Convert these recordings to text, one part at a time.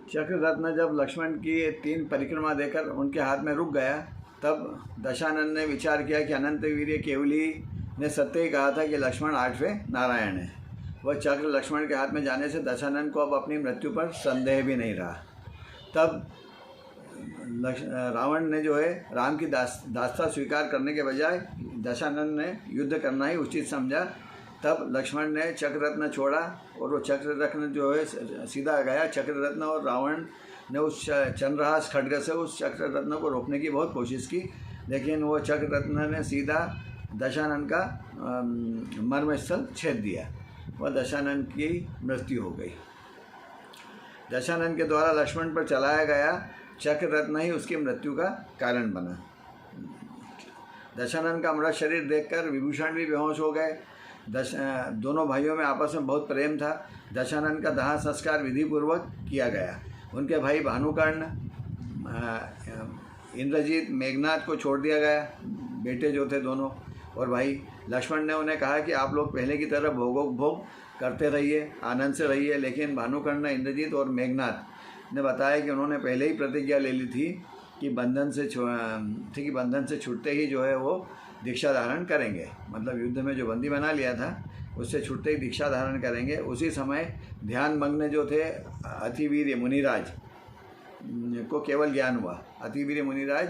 चक्र रत्न जब लक्ष्मण की 3 परिक्रमा देकर उनके हाथ में रुक गया, तब दशानन ने विचार किया कि अनंत वीर्य केवली ने सत्य ही कहा था कि लक्ष्मण 8वें नारायण है। वह चक्र लक्ष्मण के हाथ में जाने से दशानन को अब अपनी मृत्यु पर संदेह भी नहीं रहा। तब रावण ने जो है राम की दास्ता स्वीकार करने के बजाय दशानन ने युद्ध करना ही उचित समझा। तब लक्ष्मण ने चक्र रत्न छोड़ा और वो चक्र रत्न जो है सीधा गया चक्र रत्न, और रावण ने उस चंद्रहास खड्ग से उस चक्र रत्न को रोकने की बहुत कोशिश की, लेकिन वो चक्र रत्न ने सीधा दशानन का मर्मस्थल छेद दिया। वह दशानन की मृत्यु हो गई। दशानन के द्वारा लक्ष्मण पर चलाया गया चक्र रत्न ही उसकी मृत्यु का कारण बना। दशानन का मृत शरीर देखकर विभूषण भी बेहोश हो गए। दोनों भाइयों में आपस में बहुत प्रेम था। दशानन का दाह संस्कार विधि पूर्वक किया गया। उनके भाई भानुकर्ण, इंद्रजीत, मेघनाद को छोड़ दिया गया, बेटे जो थे दोनों। और भाई लक्ष्मण ने उन्हें कहा कि आप लोग पहले की तरह भोग करते रहिए, आनंद से रहिए। लेकिन भानुकर्ण, इंद्रजीत और मेघनाद ने बताया कि उन्होंने पहले ही प्रतिज्ञा ले ली थी कि बंधन से छूटते ही जो है वो दीक्षा धारण करेंगे। मतलब युद्ध में जो बंदी बना लिया था उससे छूटते ही दीक्षा धारण करेंगे। उसी समय ध्यान मग्न जो थे अतिवीर्य मुनिराज को केवल ज्ञान हुआ। अतिवीर्य मुनिराज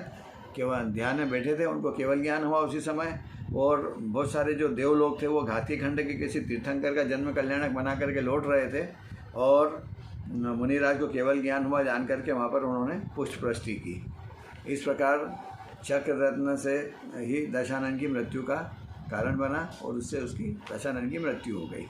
केवल ध्यान में बैठे थे, उनको केवल ज्ञान हुआ उसी समय। और बहुत सारे जो देवलोग थे वो घाती खंड के किसी तीर्थंकर का जन्म कल्याणक बना करके लौट रहे थे, और मुनिराज को केवल ज्ञान हुआ। जान करके वहाँ पर उन्होंने पुष्पवृष्टि की। इस प्रकार चक्र रत्न से ही दशानन की मृत्यु का कारण बना और उससे उसकी दशानन की मृत्यु हो गई।